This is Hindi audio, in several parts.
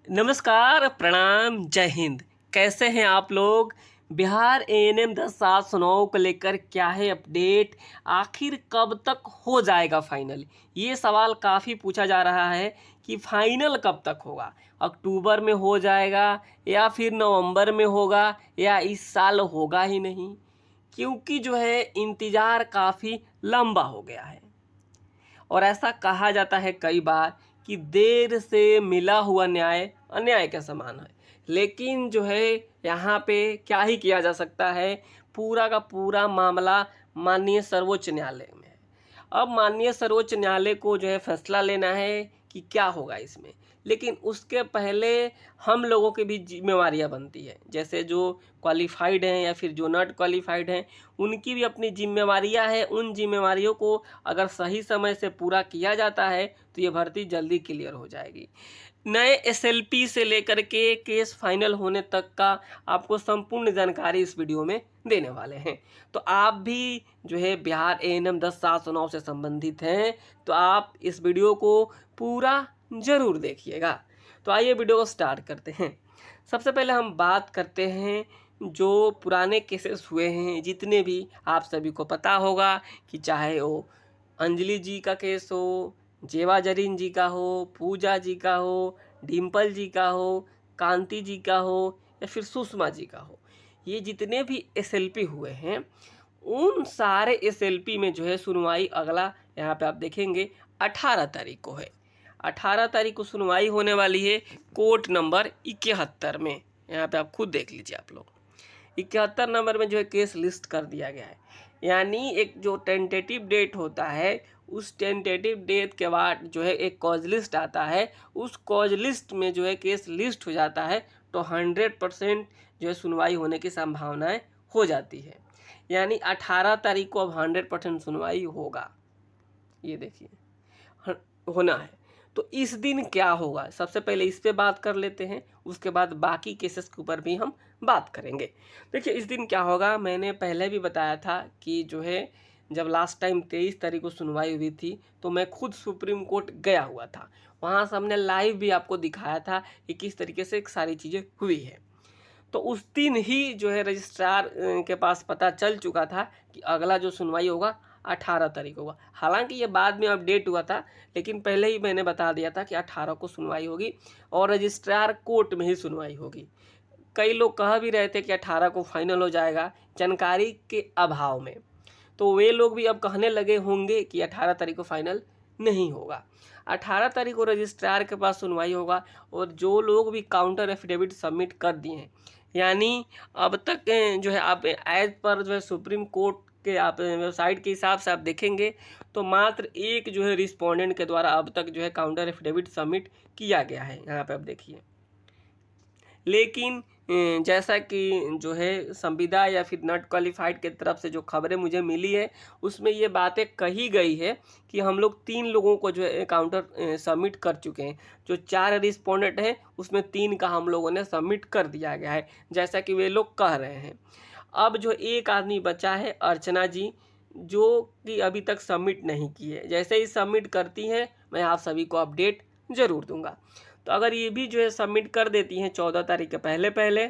नमस्कार, प्रणाम, जय हिंद। कैसे हैं आप लोग? बिहार एएनएम 10/7/9 को लेकर क्या है अपडेट? आखिर कब तक हो जाएगा फाइनल? ये सवाल काफ़ी पूछा जा रहा है कि फाइनल कब तक होगा? अक्टूबर में हो जाएगा या फिर नवंबर में होगा या इस साल होगा ही नहीं? क्योंकि जो है इंतज़ार काफ़ी लंबा हो गया है। और ऐसा कहा जाता है कई बार कि देर से मिला हुआ न्याय अन्याय के समान है। लेकिन जो है यहाँ पे क्या ही किया जा सकता है, पूरा का पूरा मामला माननीय सर्वोच्च न्यायालय में है। अब माननीय सर्वोच्च न्यायालय को जो है फैसला लेना है कि क्या होगा इसमें। लेकिन उसके पहले हम लोगों की भी जिम्मेवारियां बनती है, जैसे जो क्वालिफाइड हैं या फिर जो नॉट क्वालिफाइड हैं उनकी भी अपनी जिम्मेवारियां हैं। उन जिम्मेवारियों को अगर सही समय से पूरा किया जाता है तो ये भर्ती जल्दी क्लियर हो जाएगी। नए एसएलपी से लेकर के केस फाइनल होने तक का आपको संपूर्ण जानकारी इस वीडियो में देने वाले हैं। तो आप भी जो है बिहार एएनएम 10/7/9 से संबंधित हैं तो आप इस वीडियो को पूरा ज़रूर देखिएगा। तो आइए वीडियो को स्टार्ट करते हैं। सबसे पहले हम बात करते हैं जो पुराने केसेस हुए हैं, जितने भी आप सभी को पता होगा कि चाहे वो अंजलि जी का केस हो, जेवा जरीन जी का हो, पूजा जी का हो, डिम्पल जी का हो, कांति जी का हो या फिर सुषमा जी का हो, ये जितने भी एसएलपी हुए हैं उन सारे एसएलपी में जो है सुनवाई अगला यहाँ पे आप देखेंगे 18 तारीख को है। 18 तारीख को सुनवाई होने वाली है कोर्ट नंबर 71 में। यहाँ पे आप खुद देख लीजिए आप लोग। 71 नंबर में जो है केस लिस्ट कर दिया गया है। यानी एक जो टेंटेटिव डेट होता है उस टेंटेटिव डेट के बाद जो है एक कॉज लिस्ट आता है। उस कॉज लिस्ट में जो है केस लिस्ट हो जाता है तो 100% जो है सुनवाई होने की संभावनाएं हो जाती है। यानी 18 तारीख को अब 100% सुनवाई होगा। ये देखिए होना है। तो इस दिन क्या होगा, सबसे पहले इस पे बात कर लेते हैं, उसके बाद बाकी केसेस के ऊपर भी हम बात करेंगे। देखिए इस दिन क्या होगा, मैंने पहले भी बताया था कि जो है जब लास्ट टाइम 23 तारीख को सुनवाई हुई थी तो मैं खुद सुप्रीम कोर्ट गया हुआ था। वहाँ से हमने लाइव भी आपको दिखाया था कि किस तरीके से सारी चीज़ें हुई है। तो उस दिन ही जो है रजिस्ट्रार के पास पता चल चुका था कि अगला जो सुनवाई होगा 18 तारीख होगा। हालांकि ये बाद में अपडेट हुआ था, लेकिन पहले ही मैंने बता दिया था कि 18 को सुनवाई होगी और रजिस्ट्रार कोर्ट में ही सुनवाई होगी। कई लोग कह भी रहे थे कि 18 को फाइनल हो जाएगा जानकारी के अभाव में, तो वे लोग भी अब कहने लगे होंगे कि 18 तारीख को फाइनल नहीं होगा। 18 तारीख को रजिस्ट्रार के पास सुनवाई होगा और जो लोग भी काउंटर एफिडेविट सबमिट कर दिए हैं, यानी अब तक जो है आप एज पर जो है सुप्रीम कोर्ट के आप वेबसाइट के हिसाब से आप देखेंगे तो मात्र एक जो है रिस्पोंडेंट के द्वारा अब तक जो है काउंटर एफिडेविट सबमिट किया गया है। यहाँ पे आप देखिए। लेकिन जैसा कि जो है संविदा या फिर नॉट क्वालिफाइड की तरफ से जो खबरें मुझे मिली है उसमें ये बातें कही गई है कि हम लोग 3 लोगों को जो है काउंटर सबमिट कर चुके हैं। जो 4 रिस्पोंडेंट हैं उसमें 3 का हम लोगों ने सबमिट कर दिया गया है, जैसा कि वे लोग कह रहे हैं। अब जो एक आदमी बचा है अर्चना जी, जो कि अभी तक सबमिट नहीं की है। जैसे ही सबमिट करती हैं मैं आप सभी को अपडेट ज़रूर दूंगा। तो अगर ये भी जो है सबमिट कर देती हैं 14 तारीख के पहले पहले,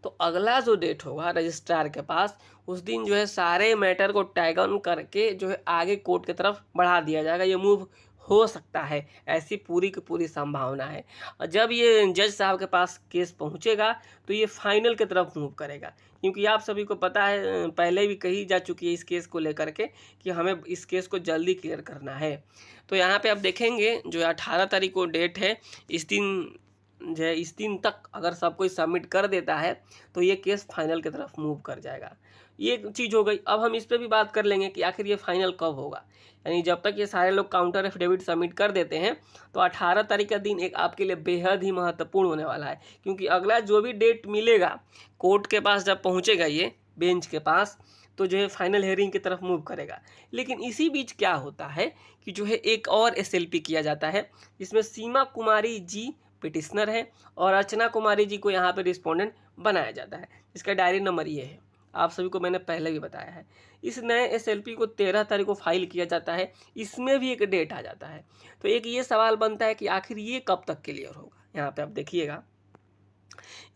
तो अगला जो डेट होगा रजिस्ट्रार के पास उस दिन जो है सारे मैटर को टैग ऑन करके जो है आगे कोर्ट की तरफ बढ़ा दिया जाएगा। ये मूव हो सकता है, ऐसी पूरी की पूरी संभावना है। और जब ये जज साहब के पास केस पहुंचेगा तो ये फाइनल की तरफ मूव करेगा, क्योंकि आप सभी को पता है पहले भी कही जा चुकी है इस केस को लेकर के कि हमें इस केस को जल्दी क्लियर करना है। तो यहाँ पे आप देखेंगे जो 18 तारीख को डेट है, इस दिन जो है इस दिन तक अगर सब कोई सबमिट कर देता है तो ये केस फाइनल की तरफ मूव कर जाएगा। ये चीज़ हो गई। अब हम इस पर भी बात कर लेंगे कि आखिर ये फाइनल कब होगा। यानी जब तक ये सारे लोग काउंटर एफिडेविट सबमिट कर देते हैं तो 18 तारीख का दिन एक आपके लिए बेहद ही महत्वपूर्ण होने वाला है, क्योंकि अगला जो भी डेट मिलेगा कोर्ट के पास जब पहुँचेगा ये बेंच के पास तो जो है फाइनल हेयरिंग की तरफ मूव करेगा। लेकिन इसी बीच क्या होता है कि जो है एक और एसएलपी किया जाता है, जिसमें सीमा कुमारी जी पिटिशनर है और अर्चना कुमारी जी को यहाँ पे रिस्पोंडेंट बनाया जाता है। इसका डायरी नंबर ये है, आप सभी को मैंने पहले भी बताया है। इस नए एसएलपी को 13 तारीख को फाइल किया जाता है, इसमें भी एक डेट आ जाता है। तो एक ये सवाल बनता है कि आखिर ये कब तक क्लियर होगा, यहाँ पे आप देखिएगा,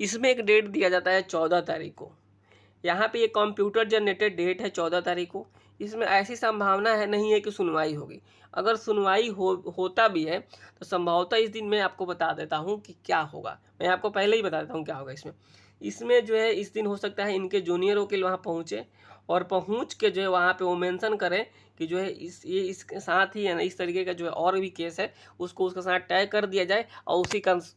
इसमें एक डेट दिया जाता है 14 तारीख को। यहाँ पे ये कंप्यूटर जनरेटेड डेट है 14 तारीख को। इसमें ऐसी संभावना है नहीं है कि सुनवाई होगी। अगर सुनवाई होता भी है तो संभवतः इस दिन मैं आपको बता देता हूँ कि क्या होगा। मैं आपको पहले ही बता देता हूँ क्या होगा इसमें। इसमें जो है इस दिन हो सकता है इनके जूनियर वकील वहाँ पहुँचे और पहुँच के जो है वहाँ पे वो मेंशन करें कि जो है इसके साथ ही है ना, इस तरीके का जो है और भी केस है उसको उसके साथ टैग कर दिया जाए और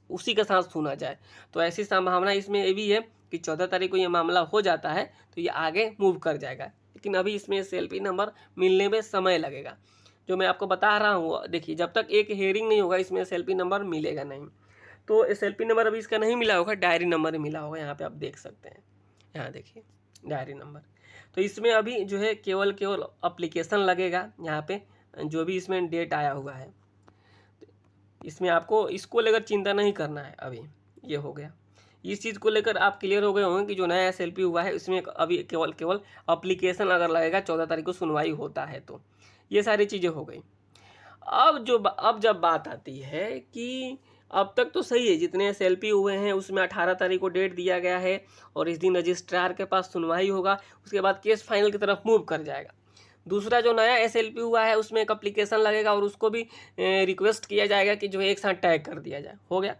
उसी के साथ सुना जाए। तो ऐसी संभावना इसमें ये भी है कि 14 तारीख को ये मामला हो जाता है तो ये आगे मूव कर जाएगा। लेकिन अभी इसमें SLP नंबर मिलने में समय लगेगा। जो मैं आपको बता रहा हूँ, देखिए जब तक एक हेयरिंग नहीं होगा इसमें SLP नंबर मिलेगा नहीं। तो SLP नंबर अभी इसका नहीं मिला होगा, डायरी नंबर मिला होगा। यहाँ पे आप देख सकते हैं, यहाँ देखिए डायरी नंबर। तो इसमें अभी जो है केवल अप्लीकेशन लगेगा। यहाँ पे जो भी इसमें डेट आया हुआ है इसमें आपको इसको लेकर चिंता नहीं करना है। अभी ये हो गया, इस चीज़ को लेकर आप क्लियर हो गए होंगे कि जो नया SLP हुआ है इसमें अभी केवल अप्लीकेशन अगर लगेगा 14 तारीख को सुनवाई होता है तो ये सारी चीज़ें हो गई। अब जब बात आती है कि अब तक तो सही है, जितने SLP हुए हैं उसमें 18 तारीख को डेट दिया गया है और इस दिन रजिस्ट्रार के पास सुनवाई होगा, उसके बाद केस फाइनल की तरफ मूव कर जाएगा। दूसरा जो नया SLP हुआ है उसमें एक अप्लीकेशन लगेगा और उसको भी रिक्वेस्ट किया जाएगा कि जो है एक साथ टैग कर दिया जाए। हो गया।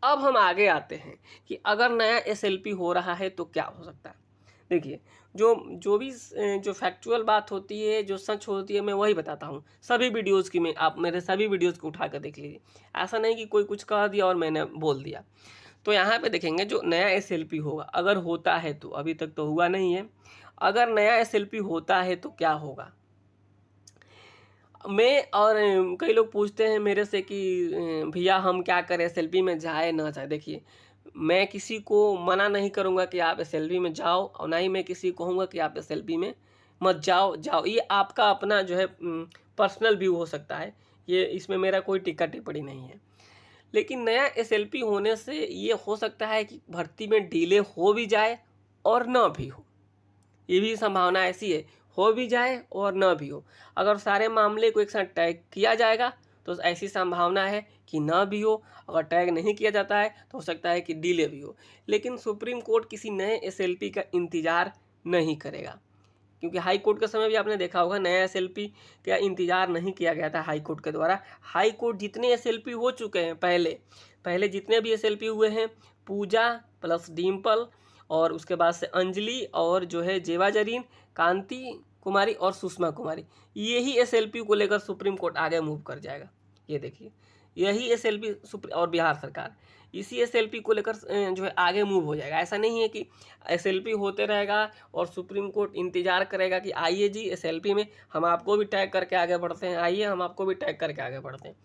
अब हम आगे आते हैं कि अगर नया SLP हो रहा है तो क्या हो सकता है। देखिए जो भी जो फैक्चुअल बात होती है, जो सच होती है, मैं वही बताता हूँ सभी वीडियोज़ की। मैं आप मेरे सभी वीडियोज़ को उठा कर देख लीजिए, ऐसा नहीं कि कोई कुछ कह दिया और मैंने बोल दिया। तो यहाँ पे देखेंगे जो नया SLP होगा, अगर होता है तो, अभी तक तो हुआ नहीं है, अगर नया SLP होता है तो क्या होगा। मैं और कई लोग पूछते हैं मेरे से कि भैया हम क्या करें, SLP में जाए ना जाए। देखिए मैं किसी को मना नहीं करूँगा कि आप SLP में जाओ और ना ही मैं किसी को कहूँगा कि आप SLP में मत जाओ। ये आपका अपना जो है पर्सनल व्यू हो सकता है, ये इसमें मेरा कोई टिक्का टिप्पणी नहीं है। लेकिन नया SLP होने से ये हो सकता है कि भर्ती में डिले हो भी जाए और ना भी हो। ये भी संभावना ऐसी है, हो भी जाए और ना भी हो। अगर सारे मामले को एक साथ टैग किया जाएगा तो ऐसी संभावना है कि ना भी हो, अगर टैग नहीं किया जाता है तो हो सकता है कि डिले भी हो। लेकिन सुप्रीम कोर्ट किसी नए SLP का इंतज़ार नहीं करेगा, क्योंकि हाई कोर्ट के समय भी आपने देखा होगा नया SLP का इंतज़ार नहीं किया गया था हाई कोर्ट के द्वारा। हाई कोर्ट जितने SLP हो चुके हैं पहले जितने भी SLP हुए हैं, पूजा प्लस डिम्पल और उसके बाद से अंजलि और जो है जेवा जरीन, कांति कुमारी और सुषमा कुमारी, यही SLP को लेकर सुप्रीम कोर्ट आगे मूव कर जाएगा। ये देखिए यही SLP और बिहार सरकार इसी SLP को लेकर जो है आगे मूव हो जाएगा। ऐसा नहीं है कि SLP होते रहेगा और सुप्रीम कोर्ट इंतज़ार करेगा कि आइए जी SLP में हम आपको भी टैग करके आगे बढ़ते हैं, आइए हम आपको भी टैग करके आगे बढ़ते हैं।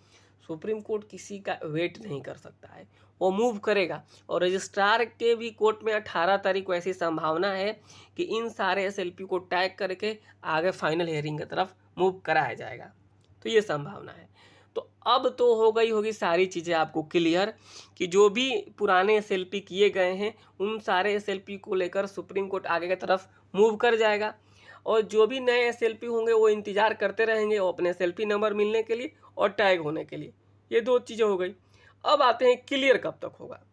सुप्रीम कोर्ट किसी का वेट नहीं कर सकता है, वो मूव करेगा। और रजिस्ट्रार के भी कोर्ट में 18 तारीख को ऐसी संभावना है कि इन सारे SLP को टैग करके आगे फाइनल हियरिंग की तरफ मूव कराया जाएगा। तो ये संभावना है। तो अब तो हो गई होगी सारी चीज़ें आपको क्लियर कि जो भी पुराने SLP किए गए हैं उन सारे SLP को लेकर सुप्रीम कोर्ट आगे की तरफ मूव कर जाएगा और जो भी नए SLP होंगे वो इंतज़ार करते रहेंगे वो अपने SLP नंबर मिलने के लिए और टैग होने के लिए। ये दो चीज़ें हो गई। अब आते हैं क्लियर कब तक होगा।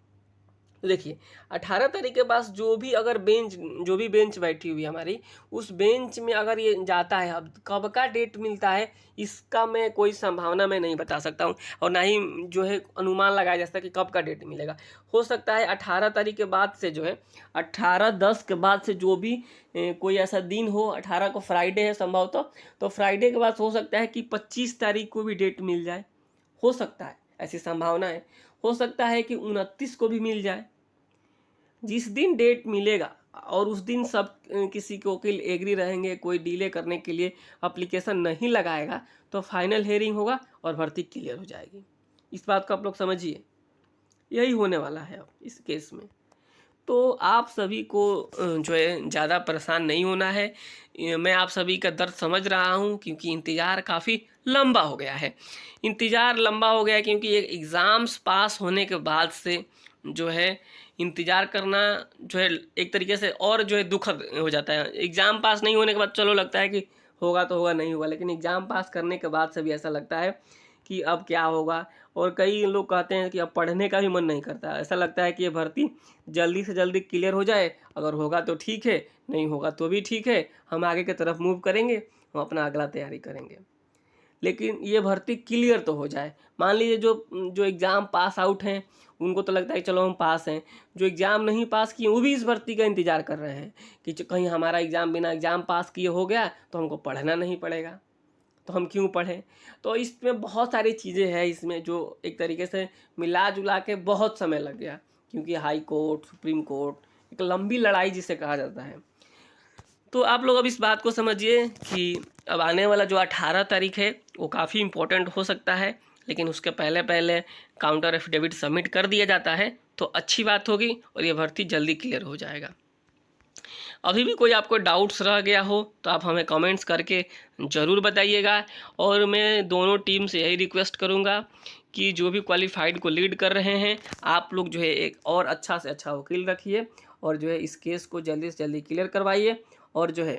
तो देखिए 18 तारीख के पास जो भी बेंच बैठी हुई है हमारी, उस बेंच में अगर ये जाता है, अब कब का डेट मिलता है इसका मैं कोई संभावना मैं नहीं बता सकता हूँ और ना ही जो है अनुमान लगाया जा सकता कि कब का डेट मिलेगा। हो सकता है 18 तारीख के बाद से जो है 18/10 के बाद से जो भी कोई ऐसा दिन हो, 18 को फ्राइडे है संभवतः, तो फ्राइडे के बाद हो सकता है कि 25 तारीख को भी डेट मिल जाए, हो सकता है, ऐसी संभावना है। हो सकता है कि 29 को भी मिल जाए। जिस दिन डेट मिलेगा और उस दिन सब किसी के वकील एग्री रहेंगे, कोई डिले करने के लिए एप्लीकेशन नहीं लगाएगा, तो फाइनल हियरिंग होगा और भर्ती क्लियर हो जाएगी। इस बात को आप लोग समझिए, यही होने वाला है अब इस केस में। तो आप सभी को जो है ज़्यादा परेशान नहीं होना है। मैं आप सभी का दर्द समझ रहा हूँ क्योंकि इंतज़ार काफ़ी लंबा हो गया है। इंतज़ार लंबा हो गया क्योंकि ये एग्ज़ाम्स पास होने के बाद से जो है इंतज़ार करना जो है एक तरीके से और जो है दुखद हो जाता है। एग्ज़ाम पास नहीं होने के बाद चलो लगता है कि होगा तो होगा, नहीं होगा, लेकिन एग्ज़ाम पास करने के बाद से भी ऐसा लगता है कि अब क्या होगा और कई लोग कहते हैं कि अब पढ़ने का भी मन नहीं करता। ऐसा लगता है कि ये भर्ती जल्दी से जल्दी क्लियर हो जाए, अगर होगा तो ठीक है, नहीं होगा तो भी ठीक है, हम आगे की तरफ मूव करेंगे, हम अपना अगला तैयारी करेंगे। लेकिन ये भर्ती क्लियर तो हो जाए। मान लीजिए जो जो एग्ज़ाम पास आउट हैं, उनको तो लगता है कि चलो हम पास हैं। जो एग्ज़ाम नहीं पास किए वो भी इस भर्ती का इंतज़ार कर रहे हैं कि कहीं हमारा एग्ज़ाम बिना एग्ज़ाम पास किए हो गया तो हमको पढ़ना नहीं पड़ेगा, तो हम क्यों पढ़ें। तो इसमें बहुत सारी चीज़ें हैं इसमें, जो एक तरीके से मिला जुला के बहुत समय लग गया, क्योंकि हाई कोर्ट, सुप्रीम कोर्ट, एक लंबी लड़ाई जिसे कहा जाता है। तो आप लोग अब इस बात को समझिए कि अब आने वाला जो 18 तारीख है वो काफ़ी इम्पोर्टेंट हो सकता है, लेकिन उसके पहले पहले काउंटर एफिडेविट सबमिट कर दिया जाता है तो अच्छी बात होगी और ये भर्ती जल्दी क्लियर हो जाएगा। अभी भी कोई आपको डाउट्स रह गया हो तो आप हमें कमेंट्स करके ज़रूर बताइएगा। और मैं दोनों टीम से यही रिक्वेस्ट करूँगा कि जो भी क्वालिफाइड को लीड कर रहे हैं, आप लोग जो है एक और अच्छा से अच्छा वकील रखिए और जो है इस केस को जल्दी से जल्दी क्लियर करवाइए। और जो है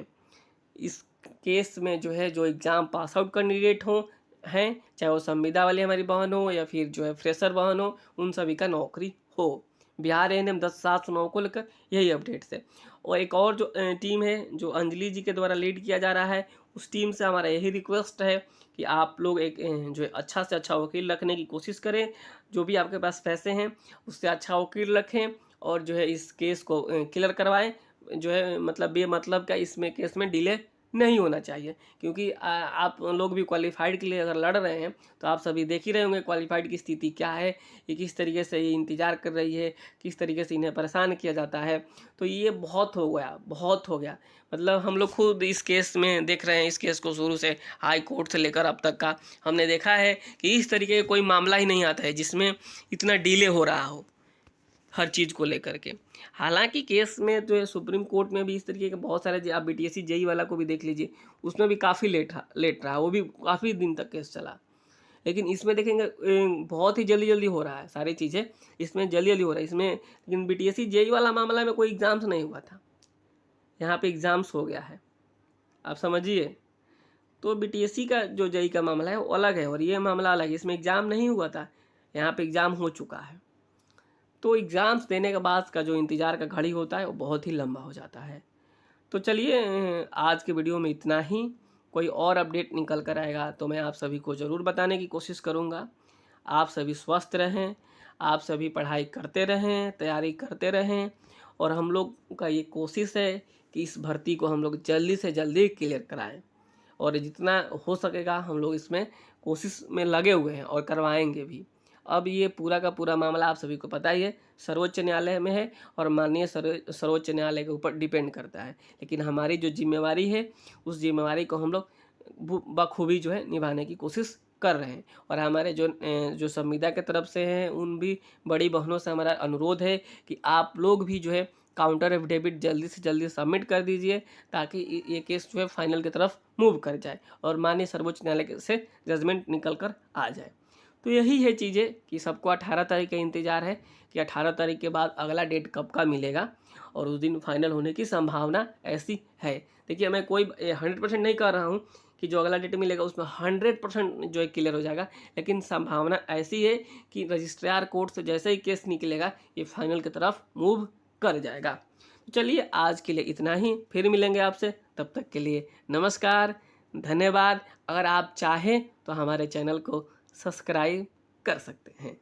इस केस में जो है जो एग्ज़ाम पास आउट कैंडिडेट हों हैं, चाहे वो संविदा वाली हमारी बहन हो या फिर जो है फ्रेशर बहन हो, उन सभी का नौकरी हो। बिहार एएनएम 10/7/9 को लेकर यही अपडेट्स है। और एक और जो टीम है जो अंजलि जी के द्वारा लीड किया जा रहा है, उस टीम से हमारा यही रिक्वेस्ट है कि आप लोग एक जो है अच्छा से अच्छा वकील रखने की कोशिश करें। जो भी आपके पास पैसे हैं उससे अच्छा वकील रखें और जो है इस केस को क्लियर करवाएं। जो है मतलब बेमतलब का इसमें केस में डिले नहीं होना चाहिए, क्योंकि आप लोग भी क्वालिफाइड के लिए अगर लड़ रहे हैं तो आप सभी देख ही रहे होंगे क्वालिफाइड की स्थिति क्या है, ये किस तरीके से ये इंतज़ार कर रही है, किस तरीके से इन्हें परेशान किया जाता है। तो ये बहुत हो गया, बहुत हो गया। मतलब हम लोग खुद इस केस में देख रहे हैं, इस केस को शुरू से हाई कोर्ट से लेकर अब तक का हमने देखा है कि इस तरीके का कोई मामला ही नहीं आता है जिसमें इतना डिले हो रहा हो हर चीज़ को लेकर के। हालांकि केस में जो है सुप्रीम कोर्ट में भी इस तरीके के बहुत सारे, आप बीटीएससी जेई वाला को भी देख लीजिए, उसमें भी काफ़ी लेट रहा, वो भी काफ़ी दिन तक केस चला। लेकिन इसमें देखेंगे बहुत ही जल्दी जल्दी हो रहा है, सारी चीज़ें इसमें जल्दी जल्दी हो रहा है इसमें। लेकिन बीटीएससी जेई वाला मामला में कोई एग्ज़ाम्स नहीं हुआ था, यहाँ पे एग्ज़ाम्स हो गया है, आप समझिए। तो बीटीएससी का जो जेई का मामला है वो अलग है और ये मामला अलग है, इसमें एग्ज़ाम नहीं हुआ था, यहाँ पे एग्ज़ाम हो चुका है। तो एग्ज़ाम्स देने के बाद का जो इंतज़ार का घड़ी होता है वो बहुत ही लंबा हो जाता है। तो चलिए आज के वीडियो में इतना ही। कोई और अपडेट निकल कर आएगा तो मैं आप सभी को ज़रूर बताने की कोशिश करूँगा। आप सभी स्वस्थ रहें, आप सभी पढ़ाई करते रहें, तैयारी करते रहें और हम लोग का ये कोशिश है कि इस भर्ती को हम लोग जल्दी से जल्दी क्लियर कराएँ और जितना हो सकेगा हम लोग इसमें कोशिश में लगे हुए हैं और करवाएंगे भी। अब ये पूरा का पूरा मामला आप सभी को पता ही है, सर्वोच्च न्यायालय में है और माननीय सर्वोच्च न्यायालय के ऊपर डिपेंड करता है। लेकिन हमारी जो जिम्मेवारी है उस जिम्मेवारी को हम लोग बखूबी जो है निभाने की कोशिश कर रहे हैं। और हमारे जो संविदा के तरफ से हैं उन भी बड़ी बहनों से हमारा अनुरोध है कि आप लोग भी जो है काउंटर एफिडेविट जल्दी से जल्दी सबमिट कर दीजिए, ताकि ये केस जो है फाइनल की तरफ मूव कर जाए और माननीय सर्वोच्च न्यायालय से जजमेंट निकल कर आ जाए। तो यही है चीज़ें कि सबको 18 तारीख का इंतज़ार है कि 18 तारीख के बाद अगला डेट कब का मिलेगा और उस दिन फाइनल होने की संभावना ऐसी है। देखिए मैं कोई 100% नहीं कह रहा हूँ कि जो अगला डेट मिलेगा उसमें 100% जो है क्लियर हो जाएगा, लेकिन संभावना ऐसी है कि रजिस्ट्रार कोर्ट से जैसे ही केस निकलेगा ये फाइनल की तरफ मूव कर जाएगा। तो चलिए आज के लिए इतना ही, फिर मिलेंगे आपसे, तब तक के लिए नमस्कार, धन्यवाद। अगर आप चाहें तो हमारे चैनल को सब्सक्राइब कर सकते हैं।